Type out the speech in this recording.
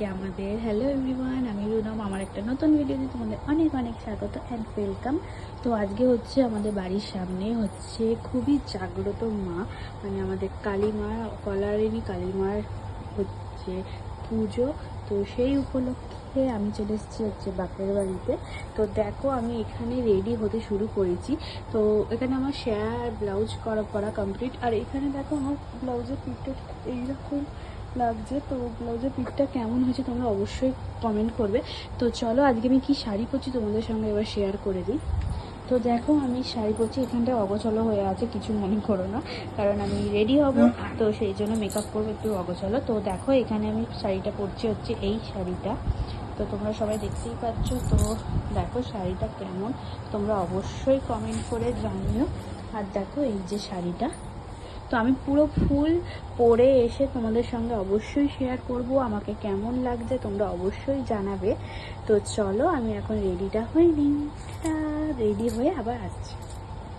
আজকে আমাদের hello everyone, আমি রুনম। আমার একটা নতুন ভিডিওতে তোমাদের অনেক অনেক স্বাগত অ্যান্ড ওয়েলকাম। তো আজকে হচ্ছে আমাদের বাড়ির সামনে হচ্ছে খুবই জাগ্রত মা, মানে আমাদের কালী মা, কলারেরই কালী মার হচ্ছে পুজো। তো সেই উপলক্ষে আমি চলে এসেছি হচ্ছে বাপের বাড়িতে। তো দেখো আমি এখানে রেডি হতে শুরু করেছি। তো এখানে আমার শেয়ার ব্লাউজ পরা কমপ্লিট। আর এখানে দেখো আমার ব্লাউজের পিঠটা এইরকম লাগছে। তো ব্লাউজের পিঠটা কেমন হয়েছে তোমরা অবশ্যই কমেন্ট করবে। তো চলো আজকে আমি কি শাড়ি পরছি তোমাদের সঙ্গে এবার শেয়ার করে দিই। তো দেখো আমি শাড়ি পরছি, এখানটা অগোছলো হয়ে আছে, কিছু মনে করো না, কারণ আমি রেডি হব, তো সেই জন্য মেকআপ করবো একটু অগোছলো। তো দেখো এখানে আমি শাড়িটা পরছি হচ্ছে এই শাড়িটা। তো তোমরা সবাই দেখতেই পাচ্ছ। তো দেখো শাড়িটা কেমন তোমরা অবশ্যই কমেন্ট করে জানিও। আর দেখো এই যে শাড়িটা, তো আমি পুরো ফুল পরে এসে তোমাদের সঙ্গে অবশ্যই শেয়ার করব আমাকে কেমন লাগছে, তোমরা অবশ্যই জানাবে। তো চলো আমি এখন রেডিটা হয়ে নিই, রেডি হয়ে আবার আসছি।